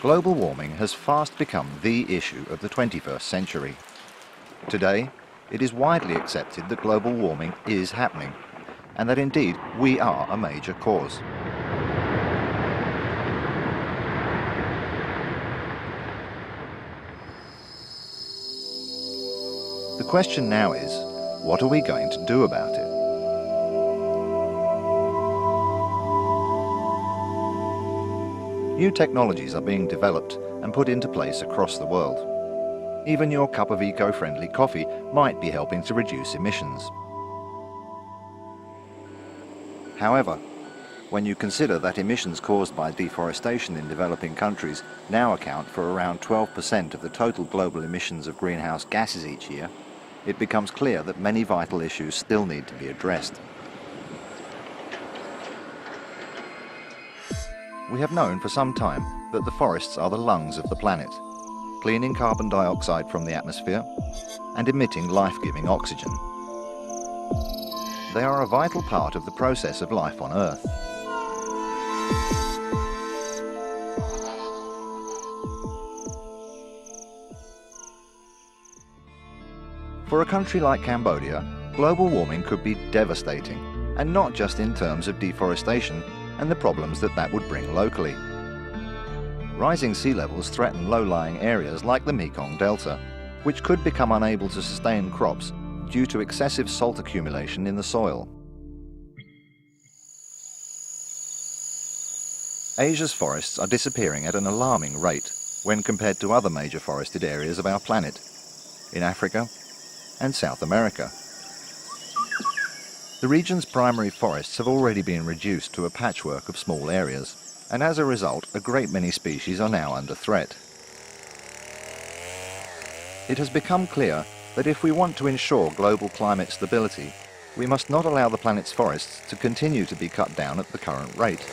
Global warming has fast become the issue of the 21st century. Today, it is widely accepted that global warming is happening, and that indeed we are a major cause. The question now is, what are we going to do about it? New technologies are being developed and put into place across the world. Even your cup of eco-friendly coffee might be helping to reduce emissions. However, when you consider that emissions caused by deforestation in developing countries now account for around 12% of the total global emissions of greenhouse gases each year, it becomes clear that many vital issues still need to be addressed. We have known for some time that the forests are the lungs of the planet, cleaning carbon dioxide from the atmosphere and emitting life-giving oxygen. They are a vital part of the process of life on Earth. For a country like Cambodia, global warming could be devastating, and not just in terms of deforestation and the problems that would bring locally. Rising sea levels threaten low-lying areas like the Mekong Delta, which could become unable to sustain crops due to excessive salt accumulation in the soil. Asia's forests are disappearing at an alarming rate when compared to other major forested areas of our planet, in Africa and South America. The region's primary forests have already been reduced to a patchwork of small areas, and as a result, a great many species are now under threat. It has become clear that if we want to ensure global climate stability, we must not allow the planet's forests to continue to be cut down at the current rate.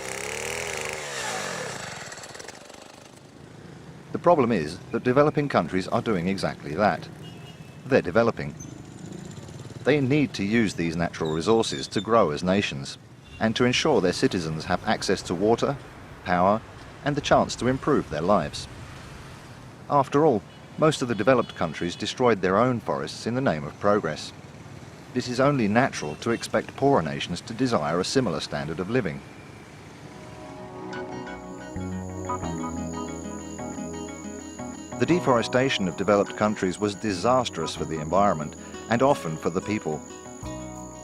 The problem is that developing countries are doing exactly that. They're developing. They need to use these natural resources to grow as nations and to ensure their citizens have access to water, power, and the chance to improve their lives. After all, most of the developed countries destroyed their own forests in the name of progress. It is only natural to expect poorer nations to desire a similar standard of living. The deforestation of developed countries was disastrous for the environment and often for the people.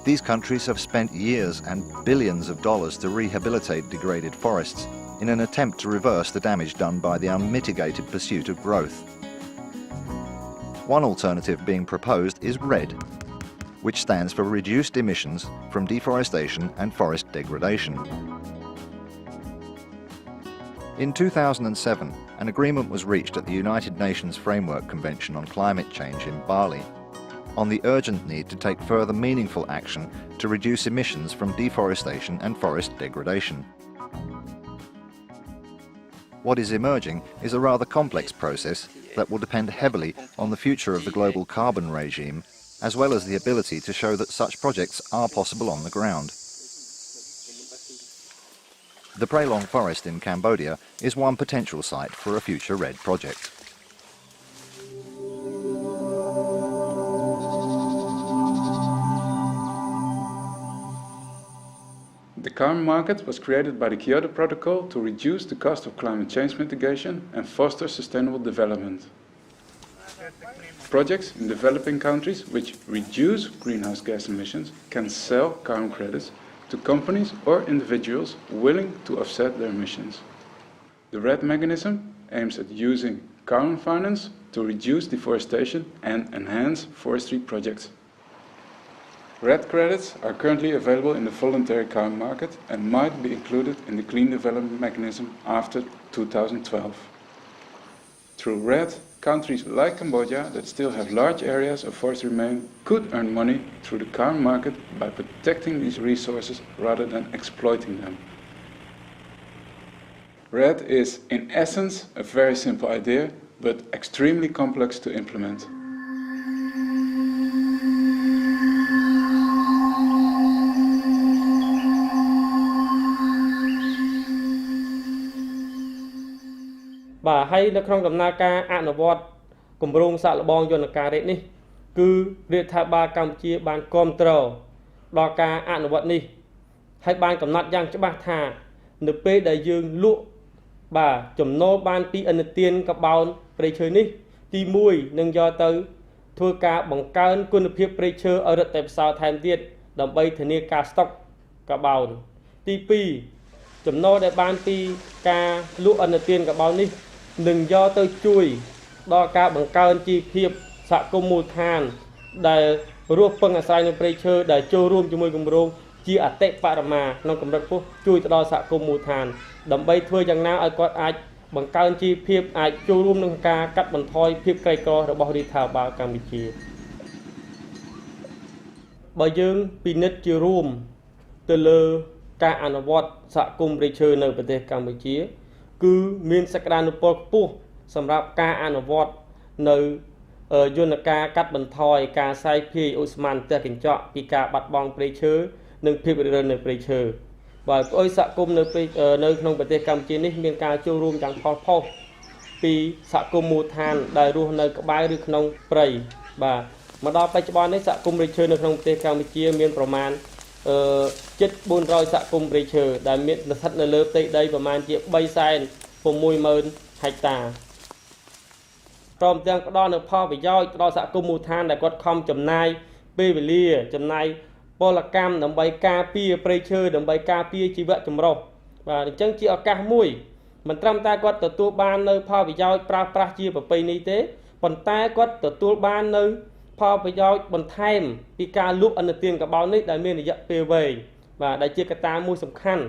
These countries have spent years and billions of dollars to rehabilitate degraded forests in an attempt to reverse the damage done by the unmitigated pursuit of growth. One alternative being proposed is REDD, which stands for Reduced Emissions from Deforestation and Forest Degradation. In 2007, an agreement was reached at the United Nations Framework Convention on Climate Change in Bali on the urgent need to take further meaningful action to reduce emissions from deforestation and forest degradation. What is emerging is a rather complex process that will depend heavily on the future of the global carbon regime, as well as the ability to show that such projects are possible on the ground. The Prey Long Forest in Cambodia is one potential site for a future REDD project. The carbon market was created by the Kyoto Protocol to reduce the cost of climate change mitigation and foster sustainable development. Projects in developing countries which reduce greenhouse gas emissions can sell carbon credits to companies or individuals willing to offset their emissions. The REDD mechanism aims at using carbon finance to reduce deforestation and enhance forestry projects. REDD credits are currently available in the voluntary carbon market and might be included in the Clean Development Mechanism after 2012. Through REDD, countries like Cambodia that still have large areas of forest remain could earn money through the carbon market by protecting these resources rather than exploiting them. REDD is, in essence, a very simple idea, but extremely complex to implement. Bà hayនៅក្នុងដំណើរការអនុវត្តគម្រោងសាកល្បងយន្តការ REDD នេះគឺរដ្ឋាភិបាលកម្ពុជាបានគាំទ្រដល់ការអនុវត្តនេះហើយបានកំណត់យ៉ាងច្បាស់ថានៅពេលដែលយើងលក់បាទចំណូលបានពីឥណទានកបោនព្រៃឈើនេះទី1នឹងយកទៅធ្វើការបង្កើនគុណភាពព្រៃឈើឲ្យរឹតតែប្រសើរថែមទៀតដើម្បីធានាការស្តុកកបោនទី2ចំណូលដែលបានពីការលក់ឥណទានកបោននេះនឹងយកទៅជួយដល់ការបង្កើនជីវភាពសហគមន៍មូលដ្ឋានដែលរស់ពឹងអាស្រ័យនឹងព្រៃឈើដែលចូលរួមជាមួយគម្រោងជាអតិបរមាក្នុងកម្រិតខ្ពស់ជួយទៅដល់សហគមន៍មូលដ្ឋានដើម្បីធ្វើយ៉ាងណាឲ្យគាត់អាចបង្កើនជីវភាពអាចចូលរួមក្នុងការកាត់បន្ថយភាពក្រីក្ររបស់រដ្ឋាភិបាលកម្ពុជាបើយើងពិនិត្យជារួមទៅលើការអនុវត្តសហគមន៍ព្រៃឈើនៅប្រទេសកម្ពុជាគឺមានសក្តានុពលខ្ពស់សម្រាប់ការអនុវត្តនៅយន្តការកាត់បន្ថយការសាយភាយអូស្មန်ផ្ទះកញ្ចក់ពីការបាត់បង់ព្រៃឈើនិងភាពរិចរិលនៅព្រៃឈើបាទអុយសហគមន៍នៅក្នុងប្រទេសកម្ពុជានេះមានការចូលរួមយ៉ាងផុសផុសពីសហគមន៍មូលដ្ឋានដែលរស់នៅក្បែរឬក្នុងព្រៃបាទមកដល់បច្ចុប្បន្ននេះសហគមន៍ព្រៃឈើនៅក្នុងប្រទេសកម្ពុជាមានប្រមាណជិត400សហគមន៍ព្រៃឈើដែលមានស្ថិតនៅលើផ្ទៃដីប្រមាណជា 360,000 ហិកតាព្រមទាំងផ្ដល់នូវផលប្រយោជន៍ដល់សហគមន៍មូលដ្ឋានដែលគាត់ខំចំណាយពេលវេលាចំណាយពលកម្មដើម្បីការពារព្រៃឈើដើម្បីការពារជីវៈចម្រុះបាទអញ្ចឹងជាឱកាសមួយមិនត្រឹមតែគាត់ទទួលបាននៅផលប្រយោជន៍ប្រើប្រាស់ជាប្រពៃណីទេប៉ុន្តែគាត់ទទួលបាននៅផលប្រយោជន៍បន្ថែមពីការលក់ឥណទានកបោននេះដែលមានរយៈពេលវែងបាទដែលជាកត្តាមួយសំខាន់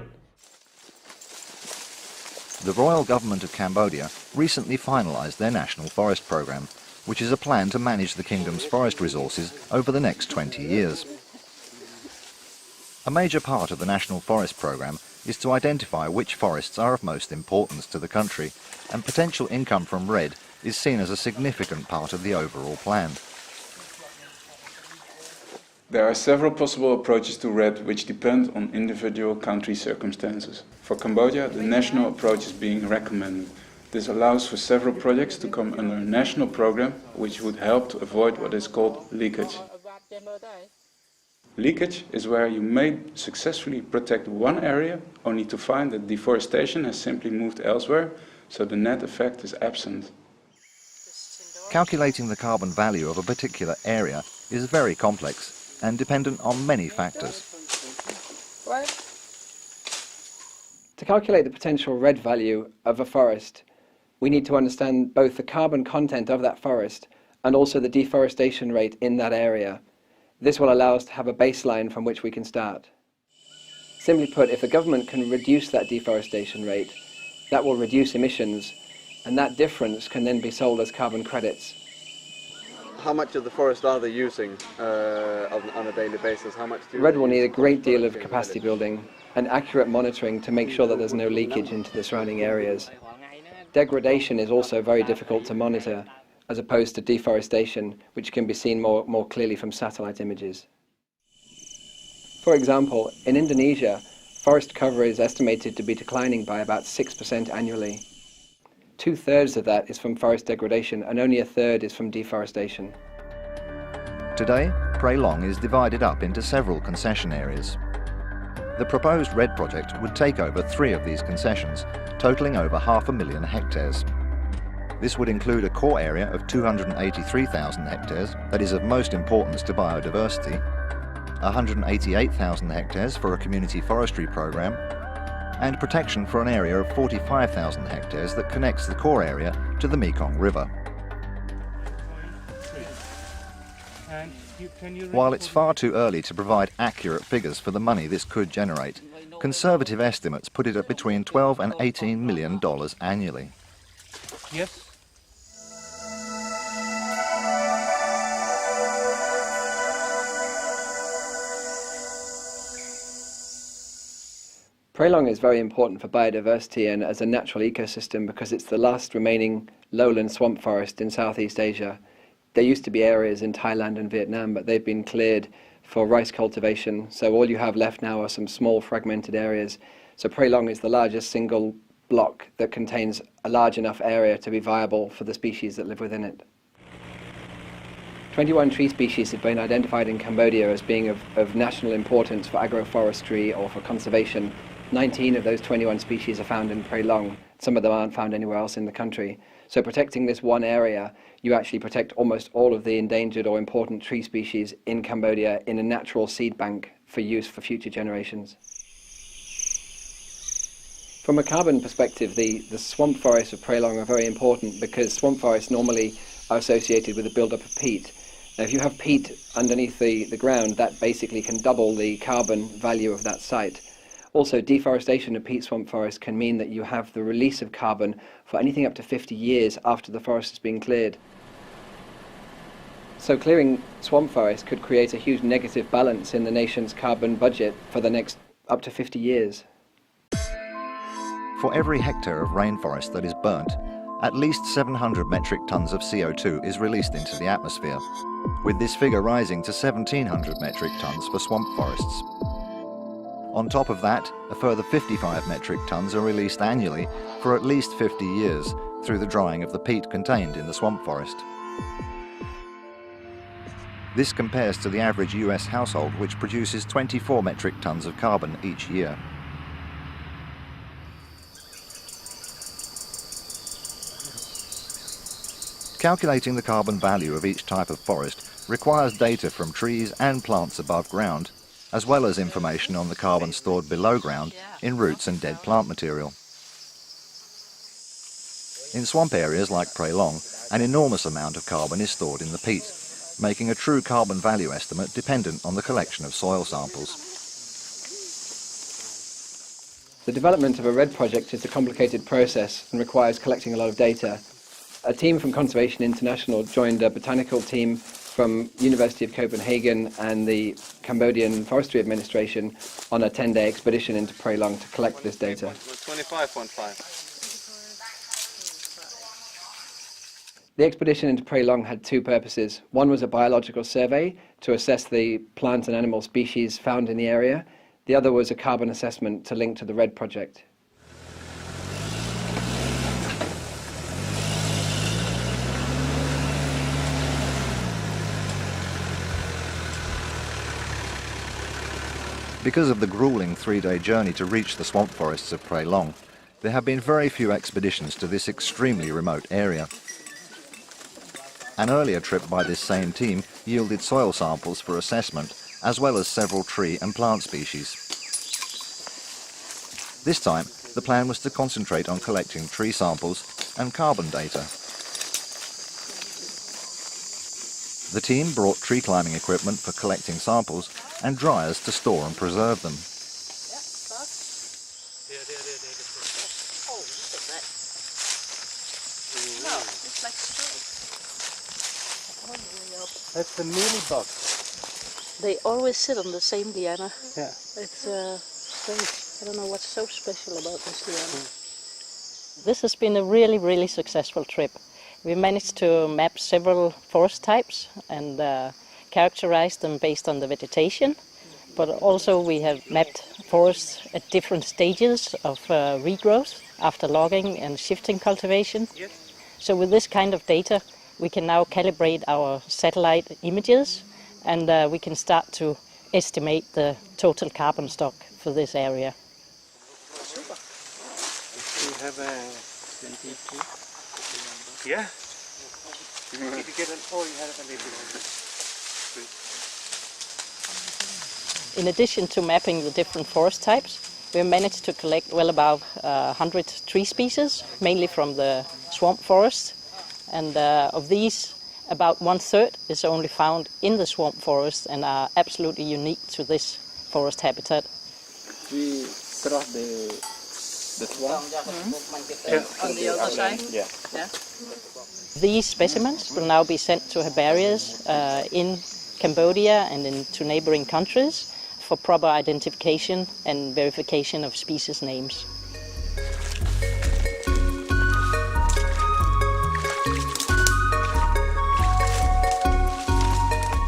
The Royal Government of Cambodia recently finalised their National Forest Programme, which is a plan to manage the kingdom's forest resources over the next 20 years. A major part of the National Forest Programme is to identify which forests are of most importance to the country, and potential income from REDD is seen as a significant part of the overall plan. There are several possible approaches to REDD which depend on individual country circumstances. For Cambodia, the national approach is being recommended. This allows for several projects to come under a national program which would help to avoid what is called leakage. Leakage is where you may successfully protect one area only to find that deforestation has simply moved elsewhere, so the net effect is absent. Calculating the carbon value of a particular area is very complex and dependent on many factors. To calculate the potential REDD value of a forest, we need to understand both the carbon content of that forest and also the deforestation rate in that area. This will allow us to have a baseline from which we can start. Simply put, if the government can reduce that deforestation rate, that will reduce emissions, and that difference can then be sold as carbon credits. How much of the forest are they using on a daily basis? How much REDD will need a great deal of capacity building and accurate monitoring to make sure that there's no leakage into the surrounding areas. Degradation is also very difficult to monitor, as opposed to deforestation, which can be seen more clearly from satellite images. For example, in Indonesia, forest cover is estimated to be declining by about 6% annually. 2/3 of that is from forest degradation and only 1/3 is from deforestation. Today, Prey Long is divided up into several concession areas. The proposed REDD project would take over 3 of these concessions, totalling over 500,000 hectares. This would include a core area of 283,000 hectares that is of most importance to biodiversity, 188,000 hectares for a community forestry programme, and protection for an area of 45,000 hectares that connects the core area to the Mekong River. While it's far too early to provide accurate figures for the money this could generate, conservative estimates put it at between $12 and $18 million annually. Yes. Prey Long is very important for biodiversity and as a natural ecosystem because it's the last remaining lowland swamp forest in Southeast Asia. There used to be areas in Thailand and Vietnam, but they've been cleared for rice cultivation, so all you have left now are some small fragmented areas. So Prey Long is the largest single block that contains a large enough area to be viable for the species that live within it. 21 tree species have been identified in Cambodia as being of national importance for agroforestry or for conservation. 19 of those 21 species are found in Prey Long. Some of them aren't found anywhere else in the country. So protecting this one area, you actually protect almost all of the endangered or important tree species in Cambodia in a natural seed bank for use for future generations. From a carbon perspective, the swamp forests of Prey Long are very important because swamp forests normally are associated with a build-up of peat. Now, if you have peat underneath the ground, that basically can double the carbon value of that site. Also, deforestation of peat swamp forests can mean that you have the release of carbon for anything up to 50 years after the forest has been cleared. So clearing swamp forests could create a huge negative balance in the nation's carbon budget for the next up to 50 years. For every hectare of rainforest that is burnt, at least 700 metric tons of CO2 is released into the atmosphere, with this figure rising to 1,700 metric tons for swamp forests. On top of that, a further 55 metric tons are released annually for at least 50 years through the drying of the peat contained in the swamp forest. This compares to the average US household, which produces 24 metric tons of carbon each year. Calculating the carbon value of each type of forest requires data from trees and plants above ground, as well as information on the carbon stored below ground in roots and dead plant material. In swamp areas like Prey Long, an enormous amount of carbon is stored in the peat, making a true carbon value estimate dependent on the collection of soil samples. The development of a REDD project is a complicated process and requires collecting a lot of data. A team from Conservation International joined a botanical team from University of Copenhagen and the Cambodian Forestry Administration on a 10-day expedition into Prey Long to collect this data. 25.5. The expedition into Prey Long had two purposes. One was a biological survey to assess the plant and animal species found in the area. The other was a carbon assessment to link to the REDD project. Because of the grueling 3-day journey to reach the swamp forests of Prey Long, there have been very few expeditions to this extremely remote area. An earlier trip by this same team yielded soil samples for assessment, as well as several tree and plant species. This time, the plan was to concentrate on collecting tree samples and carbon data. The team brought tree climbing equipment for collecting samples and dryers to store and preserve them. That's the mealy bug. They always sit on the same liana. Yeah. It's strange. I don't know what's so special about this liana. This has been a really, really successful trip. We managed to map several forest types and characterize them based on the vegetation, but also we have mapped forests at different stages of regrowth after logging and shifting cultivation. So with this kind of data, we can now calibrate our satellite images and we can start to estimate the total carbon stock for this area. You have a 22. Yeah. Did you get an? Oh, you had a little. In addition to mapping the different forest types, we managed to collect well above 100 tree species, mainly from the swamp forest. And of these, about 1/3 is only found in the swamp forest and are absolutely unique to this forest habitat. We cross the swamp. On the other side? Yeah. These specimens will now be sent to herbarias in Cambodia and into neighboring countries for proper identification and verification of species names.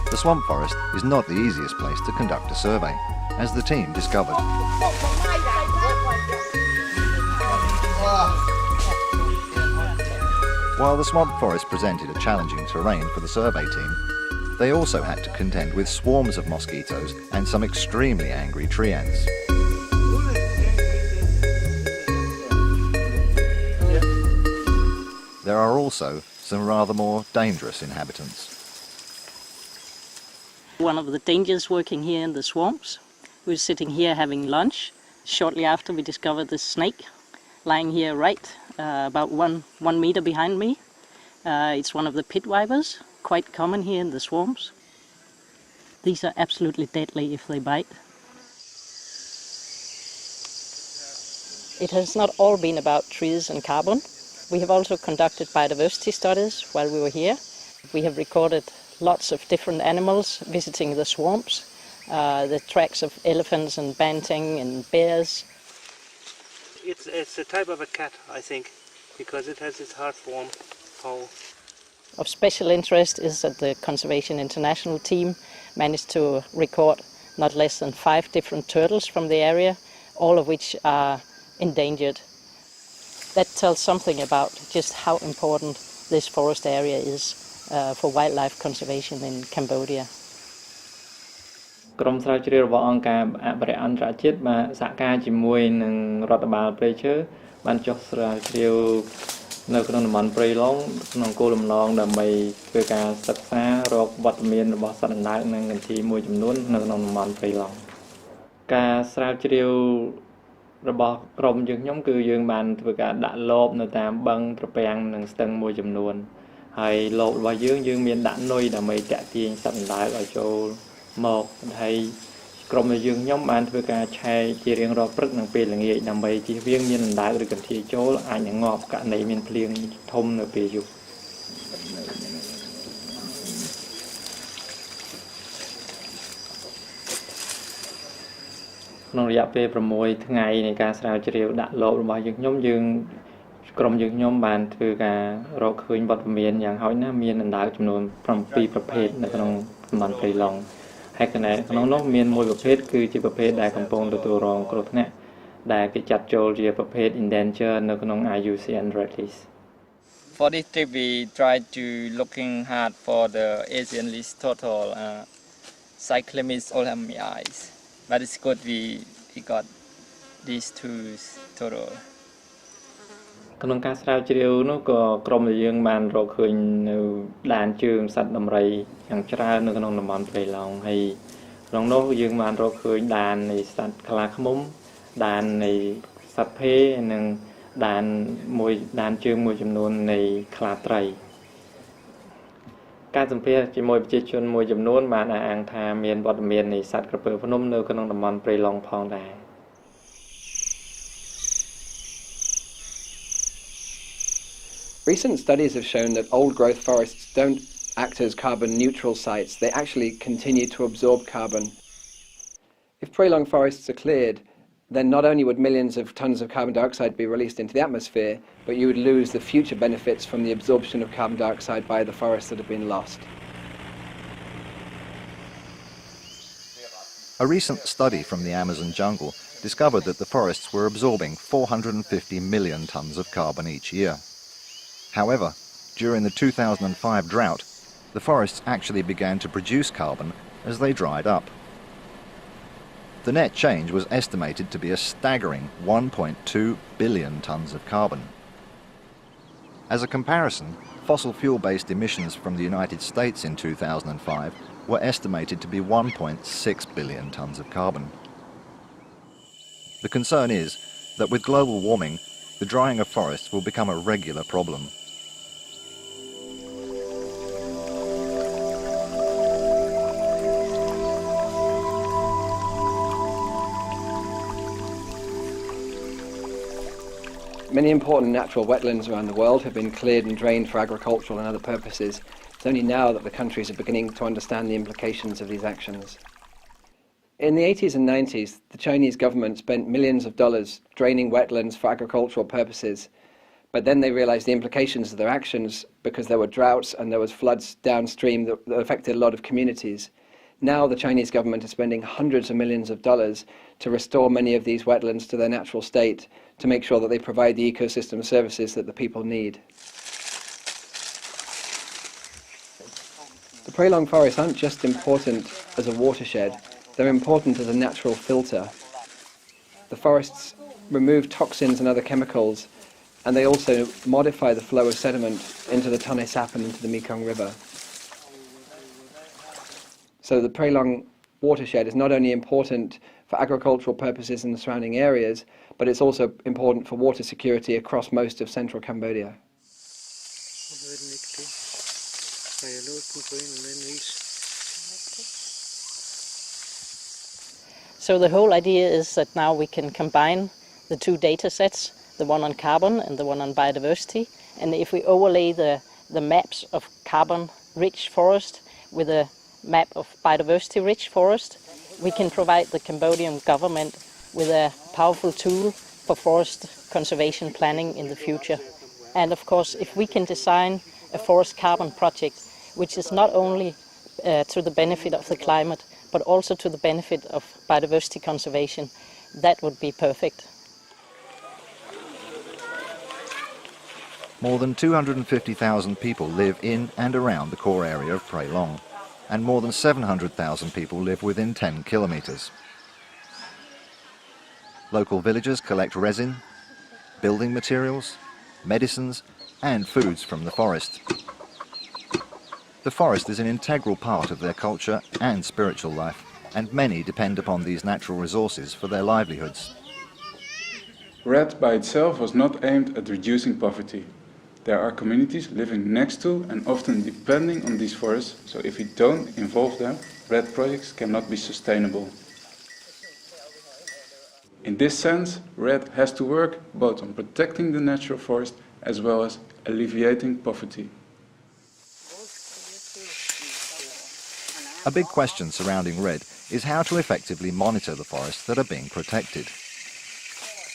The swamp forest is not the easiest place to conduct a survey, as the team discovered. While the swamp forest presented a challenging terrain for the survey team, they also had to contend with swarms of mosquitoes and some extremely angry tree ants. There are also some rather more dangerous inhabitants. One of the dangers working here in the swamps, we were sitting here having lunch. Shortly after, we discovered this snake lying here about one meter behind me. It's one of the pit vipers, quite common here in the swamps. These are absolutely deadly if they bite. It has not all been about trees and carbon. We have also conducted biodiversity studies while we were here. We have recorded lots of different animals visiting the swamps, the tracks of elephants and banting and bears. It's a type of a cat, I think, because it has this heartworm hole. Of special interest is that the Conservation International team managed to record not less than 5 different turtles from the area, all of which are endangered. That tells something about just how important this forest area is for wildlife conservation in Cambodia. ក្រុមស្រាវជ្រាវរបស់អង្គការអភិរក្សអន្តរជាតិបានសហការជាមួយនឹងរដ្ឋបាលព្រៃឈើបានចុះស្រាវជ្រាវនៅក្នុងតំបន់ព្រៃឡង់ក្នុងគោលបំណងដើម្បីធ្វើការសិក្សារកវត្តមានរបស់សត្វអណ្ដើកនិងកន្ទីមួយចំនួននៅក្នុងតំបន់ព្រៃឡង់ការស្រាវជ្រាវរបស់ក្រុមយើងខ្ញុំគឺយើងបានធ្វើការដាក់លបនៅតាមបឹងត្រពាំងនិងស្ទឹងមួយចំនួនហើយលបរបស់យើងមានដាក់នុយដើម្បីតាក់ទាញសត្វអណ្ដើកឲ្យចូលមកហើយក្រុមយើងខ្ញុំបានធ្វើការឆែកជារៀងរាល់ព្រឹកនិងពេលល្ងាចដើម្បីជៀសវាងមានអណ្ដើកឬកន្ធាយចូលអាចនឹងងាប់ករណីមានភ្លៀងធំនៅពេលយប់ក្នុងរយៈពេល6ថ្ងៃនៃការស្រាវជ្រាវដាក់លបរបស់យើងខ្ញុំក្រុមយើងខ្ញុំបានធ្វើការរកឃើញវត្តមានយ៉ាងហោចណាស់មានអណ្ដើកចំនួន7ប្រភេទនៅក្នុងតំបន់ព្រៃឡង់ហើយក្នុងនោះមានមួយប្រភេទគឺជាប្រភេទដែលកំពុងទទួលរងគ្រោះថ្នាក់ដែលគេចាត់ចូលជាប្រភេទ endangered នៅក្នុង IUCN Red List. For this trip we tried to looking hard for the Asian list total Cyclamis olhamii, but it's good we got these 2 total. ក្នុងការស្រាវជ្រាវនោះក៏ក្រុមយើងបានរកឃើញនៅដែនជើងសត្វដំរីយ៉ាងច្រើននៅក្នុងតំបន់ព្រៃឡង់ហើយក្នុងនោះយើងបានរកឃើញដែននៃសត្វខ្លាឃ្មុំដែននៃសត្វភេនិងដែនជើងមួយចំនួននៃខ្លាត្រីការសម្ភាសន៍ជាមួយប្រជាជនមួយចំនួនបានអះអាងថាមានវត្តមាននៃសត្វក្រពើភ្នំនៅក្នុងតំបន់ព្រៃឡង់ផងដែរ Recent studies have shown that old-growth forests don't act as carbon-neutral sites. They actually continue to absorb carbon. If prolonged forests are cleared, then not only would millions of tons of carbon dioxide be released into the atmosphere, but you would lose the future benefits from the absorption of carbon dioxide by the forests that have been lost. A recent study from the Amazon jungle discovered that the forests were absorbing 450 million tons of carbon each year. However, during the 2005 drought, the forests actually began to produce carbon as they dried up. The net change was estimated to be a staggering 1.2 billion tons of carbon. As a comparison, fossil fuel-based emissions from the United States in 2005 were estimated to be 1.6 billion tons of carbon. The concern is that with global warming, the drying of forests will become a regular problem. Many important natural wetlands around the world have been cleared and drained for agricultural and other purposes. It's only now that the countries are beginning to understand the implications of these actions. In the 80s and 90s, the Chinese government spent millions of dollars draining wetlands for agricultural purposes, but then they realized the implications of their actions because there were droughts and there was floods downstream that affected a lot of communities. Now the Chinese government is spending hundreds of millions of dollars to restore many of these wetlands to their natural state, to make sure that they provide the ecosystem services that the people need. The Prey Long forests aren't just important as a watershed, they're important as a natural filter. The forests remove toxins and other chemicals, and they also modify the flow of sediment into the Tonle Sap and into the Mekong River. So the Prey Long watershed is not only important for agricultural purposes in the surrounding areas, but it's also important for water security across most of central Cambodia. So the whole idea is that now we can combine the two data sets, the one on carbon and the one on biodiversity, and if we overlay the maps of carbon-rich forest with a map of biodiversity-rich forest, we can provide the Cambodian government with a powerful tool for forest conservation planning in the future. And of course, if we can design a forest carbon project, which is not only to the benefit of the climate, but also to the benefit of biodiversity conservation, that would be perfect. More than 250,000 people live in and around the core area of Prey Long, and more than 700,000 people live within 10 kilometres. Local villagers collect resin, building materials, medicines and foods from the forest. The forest is an integral part of their culture and spiritual life, and many depend upon these natural resources for their livelihoods. REDD by itself was not aimed at reducing poverty. There are communities living next to and often depending on these forests, so if we don't involve them, REDD projects cannot be sustainable. In this sense, REDD has to work both on protecting the natural forest as well as alleviating poverty. A big question surrounding REDD is how to effectively monitor the forests that are being protected.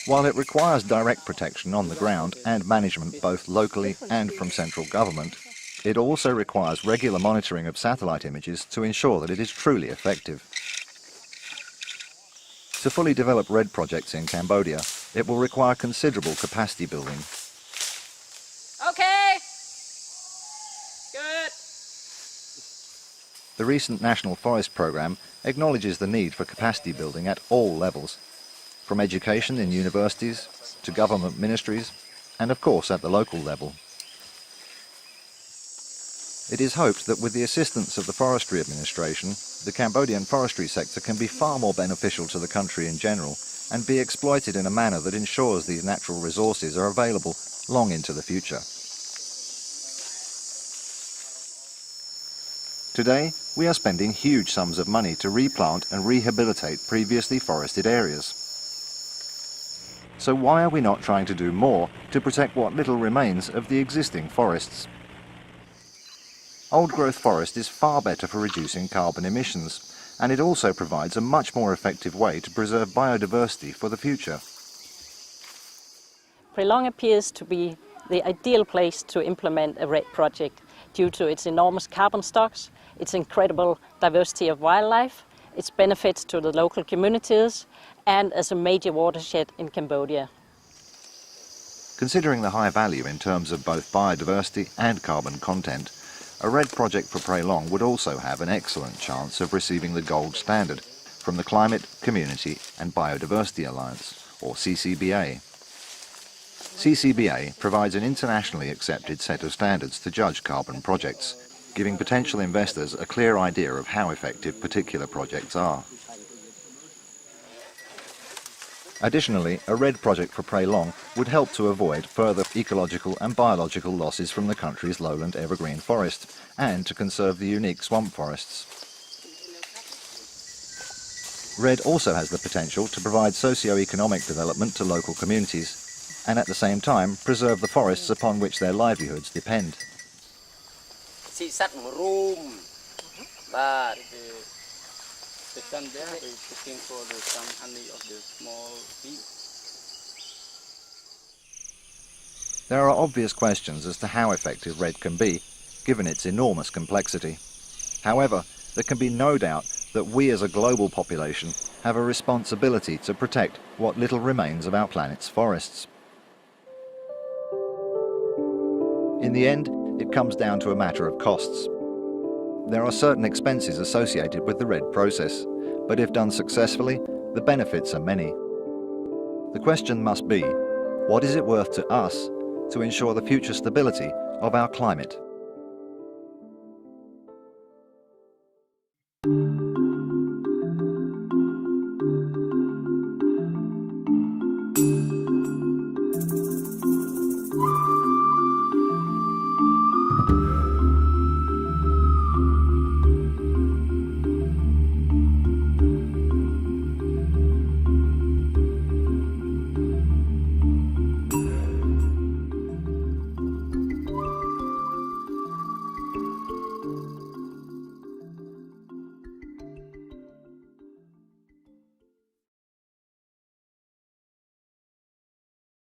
While it requires direct protection on the ground and management both locally and from central government, it also requires regular monitoring of satellite images to ensure that it is truly effective. To fully develop REDD projects in Cambodia, it will require considerable capacity building. Okay. Good. The recent National Forest Programme acknowledges the need for capacity building at all levels, from education in universities to government ministries, and of course at the local level. It is hoped that with the assistance of the Forestry Administration, the Cambodian forestry sector can be far more beneficial to the country in general and be exploited in a manner that ensures these natural resources are available long into the future. Today, we are spending huge sums of money to replant and rehabilitate previously forested areas. So why are we not trying to do more to protect what little remains of the existing forests? Old-growth forest is far better for reducing carbon emissions, and it also provides a much more effective way to preserve biodiversity for the future. Prey Long appears to be the ideal place to implement a REDD project due to its enormous carbon stocks, its incredible diversity of wildlife, its benefits to the local communities, and as a major watershed in Cambodia. Considering the high value in terms of both biodiversity and carbon content, a REDD project for Prey Long would also have an excellent chance of receiving the gold standard from the Climate, Community and Biodiversity Alliance, or CCBA. CCBA provides an internationally accepted set of standards to judge carbon projects, giving potential investors a clear idea of how effective particular projects are. Additionally, a REDD project for Prey Long would help to avoid further ecological and biological losses from the country's lowland evergreen forest and to conserve the unique swamp forests. REDD also has the potential to provide socio-economic development to local communities and at the same time preserve the forests upon which their livelihoods depend. The sun there is looking for some honey of the small bee. There are obvious questions as to how effective REDD can be, given its enormous complexity. However, there can be no doubt that we as a global population have a responsibility to protect what little remains of our planet's forests. In the end, it comes down to a matter of costs. There are certain expenses associated with the REDD process, but if done successfully, the benefits are many. The question must be, what is it worth to us to ensure the future stability of our climate?